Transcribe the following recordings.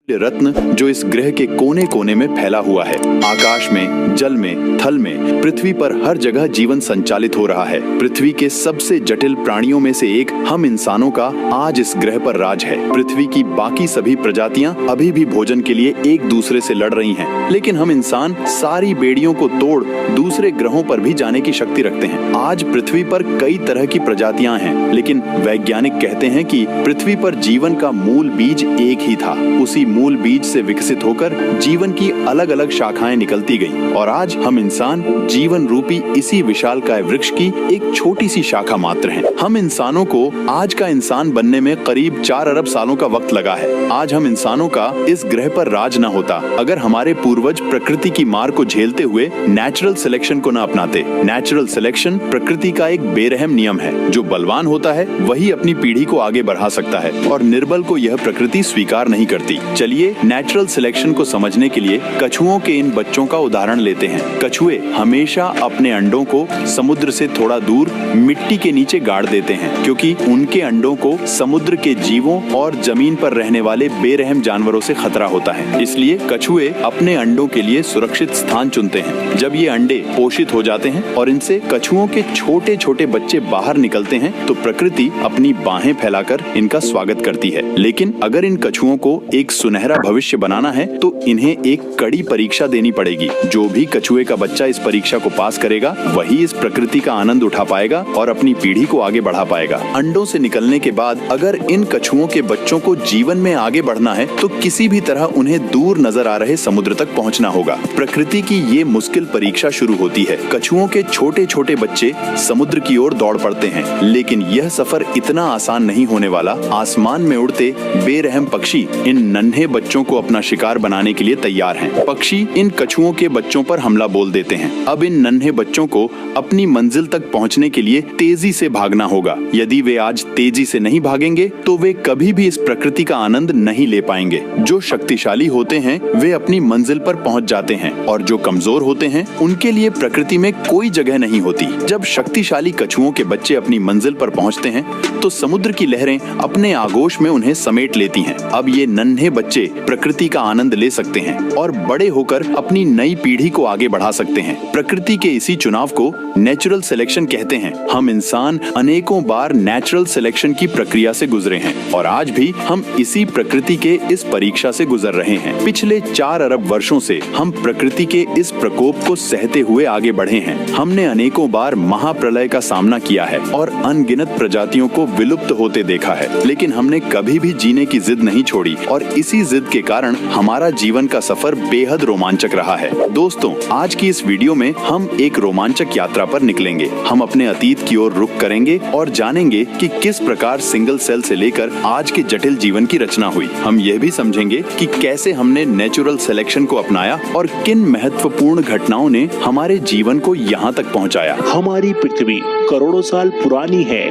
रत्न जो इस ग्रह के कोने कोने में फैला हुआ है। आकाश में, जल में, थल में, पृथ्वी पर हर जगह जीवन संचालित हो रहा है। पृथ्वी के सबसे जटिल प्राणियों में से एक हम इंसानों का आज इस ग्रह पर राज है। पृथ्वी की बाकी सभी प्रजातियां अभी भी भोजन के लिए एक दूसरे से लड़ रही हैं, लेकिन हम इंसान सारी बेड़ियों को तोड़ दूसरे ग्रहों पर भी जाने की शक्ति रखते हैं। आज पृथ्वी पर कई तरह की प्रजातियां हैं, लेकिन वैज्ञानिक कहते हैं कि पृथ्वी पर जीवन का मूल बीज एक ही था। उसी मूल बीज से विकसित होकर जीवन की अलग अलग शाखाएं निकलती गईं और आज हम इंसान जीवन रूपी इसी विशालकाय वृक्ष की एक छोटी सी शाखा मात्र हैं। हम इंसानों को आज का इंसान बनने में करीब 4 अरब सालों का वक्त लगा है। आज हम इंसानों का इस ग्रह पर राज न होता अगर हमारे पूर्वज प्रकृति की मार को झेलते हुए नेचुरल सिलेक्शन को न अपनाते। नेचुरल सिलेक्शन प्रकृति का एक बेरहम नियम है। जो बलवान होता है वही अपनी पीढ़ी को आगे बढ़ा सकता है और निर्बल को यह प्रकृति स्वीकार नहीं करती। चलिए नेचुरल सिलेक्शन को समझने के लिए कछुओं के इन बच्चों का उदाहरण लेते हैं। कछुए हमेशा अपने अंडों को समुद्र से थोड़ा दूर मिट्टी के नीचे गाड़ देते हैं, क्योंकि उनके अंडों को समुद्र के जीवों और जमीन पर रहने वाले बेरहम जानवरों से खतरा होता है। इसलिए कछुए अपने अंडों के लिए सुरक्षित स्थान चुनते हैं। जब ये अंडे पोषित हो जाते हैं और इनसे कछुओं के छोटे छोटे बच्चे बाहर निकलते हैं तो प्रकृति अपनी बाहें फैलाकर इनका स्वागत करती है। लेकिन अगर इन कछुओं को एक सुनहरा भविष्य बनाना है तो इन्हें एक कड़ी परीक्षा देनी पड़ेगी। जो भी कछुए का बच्चा इस परीक्षा को पास करेगा वही इस प्रकृति का आनंद उठा पाएगा और अपनी पीढ़ी को आगे बढ़ा पाएगा। अंडों से निकलने के बाद अगर इन कछुओं के बच्चों को जीवन में आगे बढ़ना है तो किसी भी तरह उन्हें दूर नजर आ रहे समुद्र तक पहुंचना होगा। प्रकृति की ये मुश्किल परीक्षा शुरू होती है। कछुओं के छोटे छोटे बच्चे समुद्र की ओर दौड़ पड़ते हैं, लेकिन यह सफर इतना आसान नहीं होने वाला। आसमान में उड़ते बेरहम पक्षी इन नन्हे बच्चों को अपना शिकार बनाने के लिए तैयार हैं। पक्षी इन कछुओं के बच्चों पर हमला बोल देते हैं। अब इन नन्हे बच्चों को अपनी मंजिल तक पहुंचने के लिए तेजी से भागना होगा। यदि वे आज तेजी से नहीं भागेंगे तो वे कभी भी इस प्रकृति का आनंद नहीं ले पाएंगे। जो शक्तिशाली होते हैं वे अपनी मंजिल पर पहुंच जाते हैं और जो कमजोर होते हैं उनके लिए प्रकृति में कोई जगह नहीं होती। जब शक्तिशाली कछुओं के बच्चे अपनी मंजिल पर पहुंचते हैं तो समुद्र की लहरें अपने आगोश में उन्हें समेट लेती हैं। अब ये नन्हे बच्चे प्रकृति का आनंद ले सकते हैं और बड़े होकर अपनी नई पीढ़ी को आगे बढ़ा सकते हैं। प्रकृति के इसी चुनाव को नेचुरल सिलेक्शन कहते हैं। हम इंसान अनेकों बार नेचुरल सिलेक्शन की प्रक्रिया से गुजरे हैं और आज भी हम इसी प्रकृति के इस परीक्षा से गुजर रहे हैं। पिछले 4 अरब वर्षों से हम प्रकृति के इस प्रकोप को सहते हुए आगे बढ़े हैं। हमने अनेकों बार महाप्रलय का सामना किया है और अनगिनत प्रजातियों को विलुप्त होते देखा है, लेकिन हमने कभी भी जीने की जिद नहीं छोड़ी और इसी जिद के कारण हमारा जीवन का सफर बेहद रोमांचक रहा है। दोस्तों, आज की इस वीडियो में हम एक रोमांचक यात्रा पर निकलेंगे। हम अपने अतीत की ओर रुख करेंगे और जानेंगे कि किस प्रकार सिंगल सेल से लेकर आज के जटिल जीवन की रचना हुई। हम यह भी समझेंगे कि कैसे हमने नेचुरल सिलेक्शन को अपनाया और किन महत्वपूर्ण घटनाओं ने हमारे जीवन को यहाँ तक पहुँचाया। हमारी पृथ्वी करोड़ों साल पुरानी है,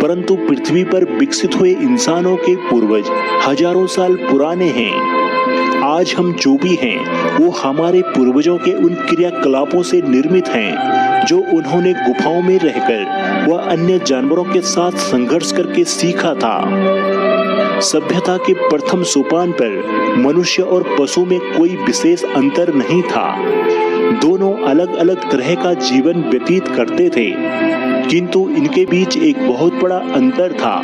परंतु पृथ्वी पर विकसित हुए इंसानों के पूर्वज हजारों साल पुराने हैं। आज हम जो भी हैं वो हमारे पूर्वजों के उन क्रियाकलापों से निर्मित हैं जो उन्होंने गुफाओं में रहकर व अन्य जानवरों के साथ संघर्ष करके सीखा था। सभ्यता के प्रथम सोपान पर मनुष्य और पशु में कोई विशेष अंतर नहीं था। दोनों अलग अलग तरह का जीवन व्यतीत करते थे, किंतु इनके बीच एक बहुत बड़ा अंतर था।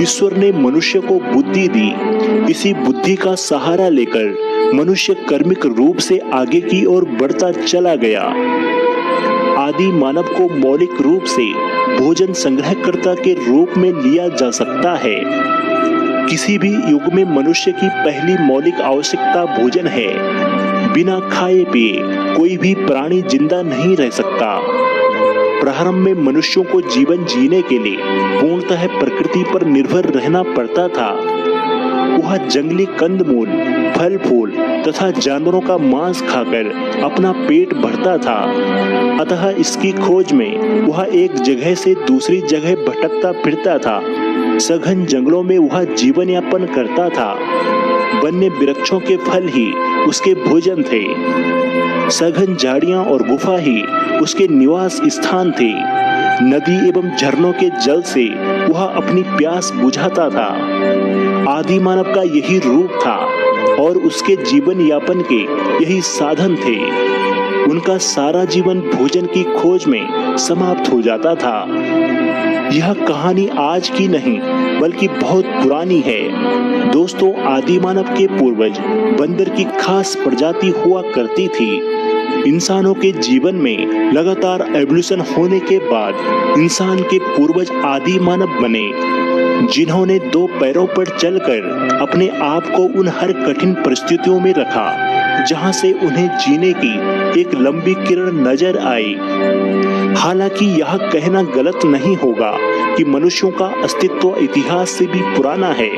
ईश्वर ने मनुष्य को बुद्धि दी। इसी बुद्धि का सहारा लेकर मनुष्य कर्मिक रूप से आगे की ओर बढ़ता चला गया। आदि मानव को मौलिक रूप से भोजन संग्रहकर्ता के रूप में लिया जा सकता है। किसी भी युग में मनुष्य की पहली मौलिक आवश्यकता भोजन है। बिना खाए पिए कोई भी प्राणी जिंदा नहीं रह सकता। प्रारंभ में मनुष्यों को जीवन जीने के लिए पूर्णतः प्रकृति पर निर्भर रहना पड़ता था। वह जंगली कंदमूल, फल फूल तथा जानवरों का मांस खाकर अपना पेट भरता था। अतः इसकी खोज में वह एक जगह से दूसरी जगह भटकता फिरता था। सघन जंगलों में वह जीवन यापन करता था। वन्य वृक्षों के फल ही उसके भोजन थे। सघन झाड़ियां और गुफा ही उसके निवास स्थान थे। नदी एवं झरनों के जल से वह अपनी प्यास बुझाता था। आदि मानव का यही रूप था और उसके जीवन यापन के यही साधन थे। उनका सारा जीवन भोजन की खोज में समाप्त हो जाता था। यह कहानी आज की नहीं बल्कि बहुत पुरानी है। दोस्तों, आदि मानव के पूर्वज बंदर की खास प्रजाति हुआ करती थी। इंसानों के जीवन में लगातार एवोल्यूशन होने के बाद इंसान के पूर्वज आदि मानव बने, जिन्होंने 2 पैरों पर चलकर अपने आप को उन हर कठिन परिस्थितियों में रखा जहां से उन्हें जीने की एक लंबी किरण नजर आई। हालांकि यह कहना गलत नहीं होगा कि मनुष्यों का अस्तित्व इतिहास से भी पुराना है।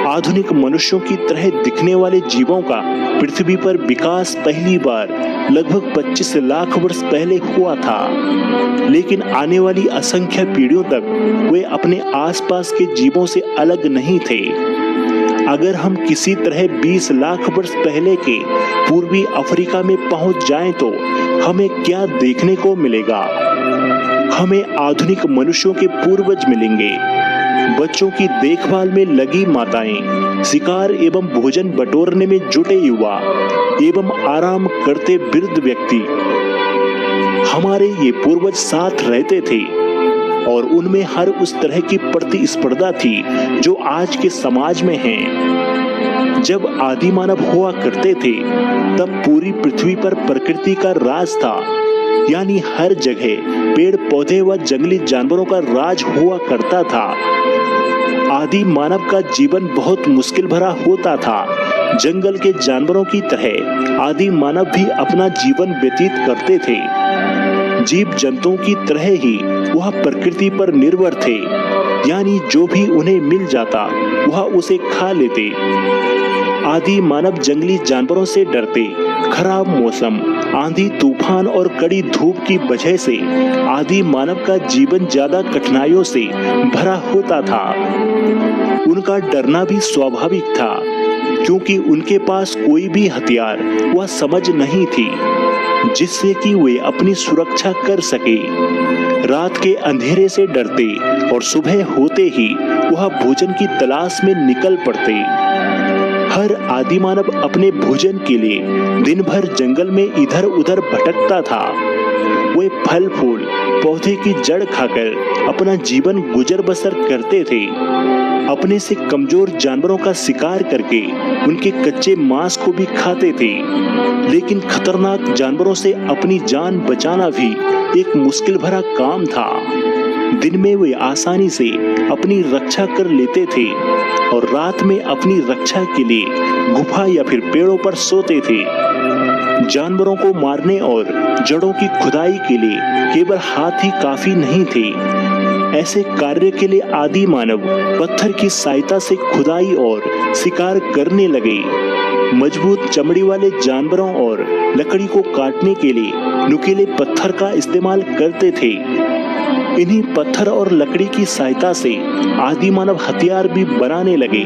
आधुनिक मनुष्यों की तरह दिखने वाले जीवों का पृथ्वी पर विकास पहली बार लगभग 25 लाख वर्ष पहले हुआ था, लेकिन आने वाली असंख्य पीढ़ियों तक वे अपने आसपास के जीवों से अलग नहीं थे। अगर हम किसी तरह 20 लाख वर्ष पहले के पूर्वी अफ्रीका में पहुंच जाएं तो हमें क्या देखने को मिलेगा? हमें आधुनिक मनुष्यों के पूर्वज मिलेंगे। बच्चों की देखभाल में लगी माताएं, शिकार एवं भोजन बटोरने में जुटे युवा एवं आराम करते वृद्ध व्यक्ति। हमारे ये पूर्वज साथ रहते थे और उनमें हर उस तरह की प्रतिस्पर्धा थी जो आज के समाज में है। जब आदि मानव हुआ करते थे तब पूरी पृथ्वी पर प्रकृति का राज था, यानी हर जगह पेड़ पौधे व जंगली जानवरों का राज हुआ करता था। आदि मानव का जीवन बहुत मुश्किल भरा होता था। जंगल के जानवरों की तरह आदि मानव भी अपना जीवन व्यतीत करते थे। जीव जंतुओं की तरह ही वह प्रकृति पर निर्भर थे, यानी जो भी उन्हें मिल जाता वह उसे खा लेते। आदि मानव जंगली जानवरों से डरते। खराब मौसम, आंधी तूफान और कड़ी धूप की वजह से आदि मानव का जीवन ज्यादा कठिनाइयों से भरा होता था। उनका डरना भी स्वाभाविक था, क्योंकि उनके पास कोई भी हथियार व समझ नहीं थी जिससे कि वे अपनी सुरक्षा कर सके। रात के अंधेरे से डरते और सुबह होते ही वह भोजन की तलाश में निकल पड़ते। हर आदि मानव अपने भोजन के लिए दिन भर जंगल में इधर उधर भटकता था। वे फल फूल पौधे की जड़ खाकर अपना जीवन गुजर बसर करते थे। अपने से कमजोर जानवरों का शिकार करके उनके कच्चे मांस को भी खाते थे। लेकिन खतरनाक जानवरों से अपनी जान बचाना भी एक मुश्किल भरा काम था। दिन में वे आसानी से अपनी रक्षा कर लेते थे और रात में अपनी रक्षा के लिए गुफा या फिर पेड़ों पर सोते थे। जानवरों को मारने और जड़ों की खुदाई के लिए केवल हाथ ही काफी नहीं थे। ऐसे कार्य के लिए आदि मानव पत्थर की सहायता से खुदाई और शिकार करने लगे। मजबूत चमड़ी वाले जानवरों और लकड़ी को काटने के लिए नुकीले पत्थर का इस्तेमाल करते थे। इन्हीं पत्थर और लकड़ी की सहायता से आदि मानव हथियार भी बनाने लगे।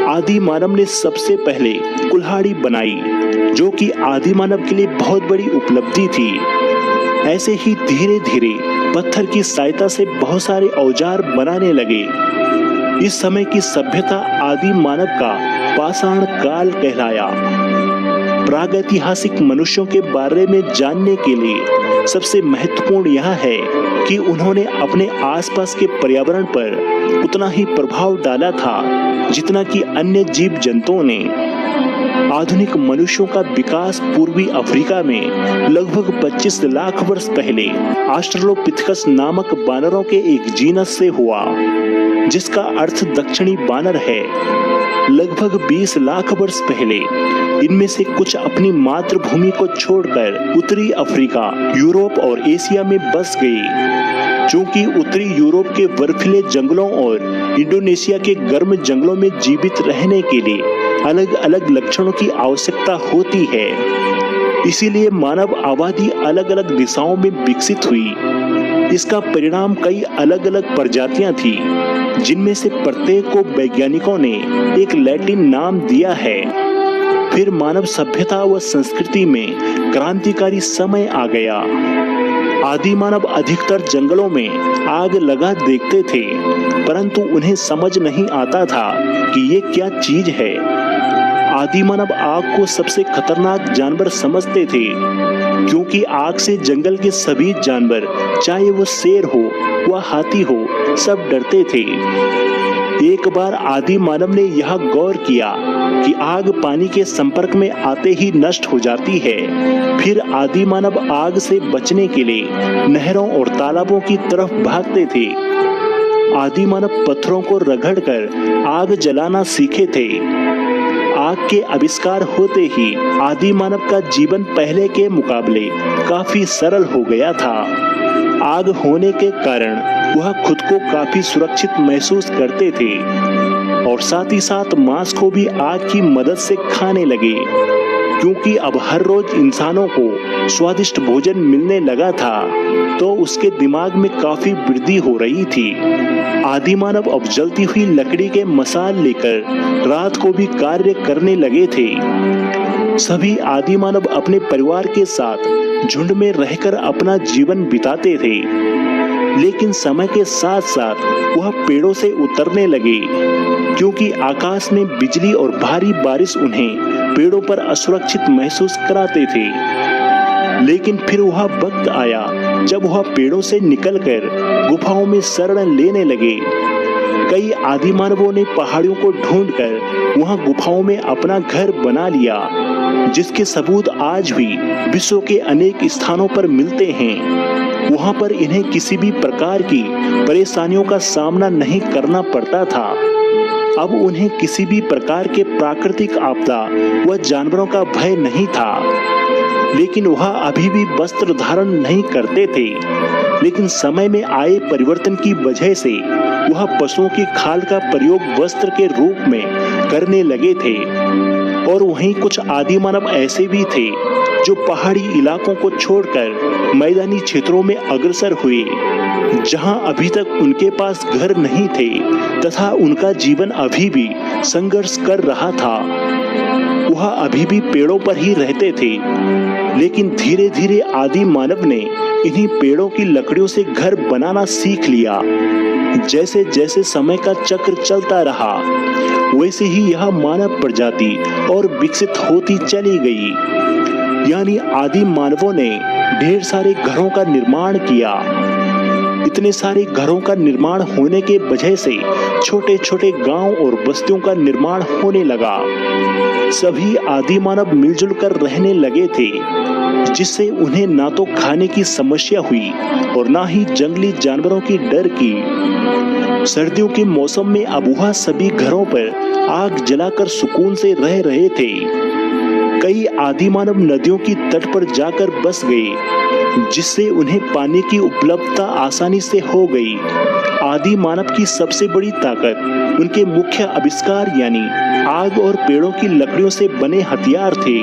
आदि मानव ने सबसे पहले कुल्हाड़ी बनाई, जो कि आदि मानव के लिए बहुत बड़ी उपलब्धि थी। ऐसे ही धीरे धीरे पत्थर की सहायता से बहुत सारे औजार बनाने लगे। इस समय की सभ्यता आदि मानव का पाषाण काल कहलाया। प्रागैतिहासिक मनुष्यों के बारे में जानने के लिए सबसे महत्वपूर्ण यह है कि उन्होंने अपने आसपास के पर्यावरण पर उतना ही प्रभाव डाला था जितना कि अन्य जीव जंतुओं ने। आधुनिक मनुष्यों का विकास पूर्वी अफ्रीका में लगभग 25 लाख वर्ष पहले ऑस्ट्रेलोपिथेकस नामक बानरों के एक जीनस से हुआ, जिसका अर्थ दक्षिणी बानर है। लगभग 20 लाख वर्ष पहले इनमें से कुछ अपनी मातृभूमि को छोड़कर उत्तरी अफ्रीका, यूरोप और एशिया में बस गए। चूंकि उत्तरी यूरोप के बर्फीले जंगलों और इंडोनेशिया के गर्म जंगलों में जीवित रहने के लिए अलग अलग लक्षणों की आवश्यकता होती है, इसीलिए मानव आबादी अलग अलग दिशाओं में विकसित हुई। इसका परिणाम कई अलग अलग प्रजातियां थी, जिनमें से प्रत्येक को वैज्ञानिकों ने एक लैटिन नाम दिया है। फिर मानव सभ्यता व संस्कृति में क्रांतिकारी समय आ गया। आदि मानव अधिकतर जंगलों में आग लगा देखते थे, परंतु उन्हें समझ नहीं आता था कि ये क्या चीज है। आदि मानव आग को सबसे खतरनाक जानवर समझते थे, क्योंकि आग से जंगल के सभी जानवर, चाहे वो शेर हो व हाथी हो, सब डरते थे। एक बार आदि मानव ने यह गौर किया कि आग पानी के संपर्क में आते ही नष्ट हो जाती है। फिर आदि मानव आग से बचने के लिए नहरों और तालाबों की तरफ भागते थे। आदि मानव पत्थरों को रगड़कर आग जलाना सीखे थे। आग के आविष्कार होते ही आदि मानव का जीवन पहले के मुकाबले काफी सरल हो गया था। आग होने के कारण वह खुद को काफी सुरक्षित महसूस करते थे और साथ ही साथ मांस को भी आग की मदद से खाने लगे, क्योंकि अब हर रोज इंसानों को स्वादिष्ट भोजन मिलने लगा था, तो उसके दिमाग में काफी वृद्धि हो रही थी। आदि मानव अब जलती हुई लकड़ी के मसाल लेकर रात को भी कार्य करने लगे थे। सभी आदि मानव अपने परिवार के साथ झुंड में रहकर अपना जीवन बिताते थे, लेकिन समय के साथ साथ वह पेड़ों से उतरने लगे, क्योंकि आकाश में बिजली और भारी बारिश उन्हें पेड़ों पर असुरक्षित महसूस कराते थे। लेकिन फिर वह वक्त आया जब वह पेड़ों से निकलकर गुफाओं में शरण लेने लगे। कई आदि मानवों ने पहाड़ियों को ढूंढकर वहां गुफाओं में अपना घर बना लिया, जिसके सबूत आज भी विश्व के अनेक स्थानों पर मिलते हैं। वहां पर इन्हें किसी भी प्रकार की परेशानियों का सामना नहीं करना पड़ता था। अब उन्हें किसी भी प्रकार के प्राकृतिक आपदा व जानवरों का भय नहीं था। लेकिन वह अभी भी वस्त्र धारण नहीं करते थे, लेकिन समय में आए परिवर्तन की वजह से वह पशुओं की खाल का प्रयोग वस्त्र के रूप में करने लगे थे। और वहीं कुछ आदि मानव ऐसे भी थे जो पहाड़ी इलाकों को छोड़कर मैदानी क्षेत्रों में अग्रसर हुए, जहां अभी तक उनके पास घर नहीं थे तथा उनका जीवन अभी भी संघर्ष कर रहा था। वह अभी भी पेड़ों पर ही रहते थे, लेकिन धीरे धीरे आदि मानव ने इन्हीं पेड़ों की लकड़ियों से घर बनाना सीख लिया। जैसे जैसे समय का चक्र चलता रहा, वैसे ही यह मानव प्रजाति और विकसित होती चली गई। यानी आदि मानवों ने ढेर सारे घरों का निर्माण किया। इतने सारे घरों का निर्माण होने के वजह से छोटे छोटे गांव और बस्तियों का निर्माण होने लगा। सभी आदि मानव मिलजुल कर रहने लगे थे, जिससे उन्हें ना तो खाने की समस्या हुई और ना ही जंगली जानवरों की डर की। सर्दियों के मौसम में अब वह सभी घरों पर आग जलाकर सुकून से रह रहे थे। कई आदि मानव नदियों की तट पर जाकर बस गए, जिससे उन्हें पानी की उपलब्धता आसानी से हो गई। आदि मानव की सबसे बड़ी ताकत उनके मुख्य आविष्कार यानी आग और पेड़ों की लकड़ियों से बने हथियार थे,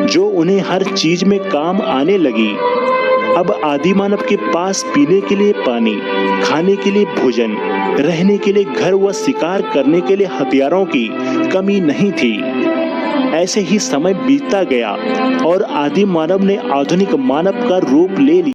जो उन्हें हर चीज में काम आने लगी। अब आदि मानव के पास पीने के लिए पानी, खाने के लिए भोजन, रहने के लिए घर व शिकार करने के लिए हथियारों की कमी नहीं थी। ऐसे ही समय बीतता गया और आदि मानव ने आधुनिक मानव का रूप ले लिया।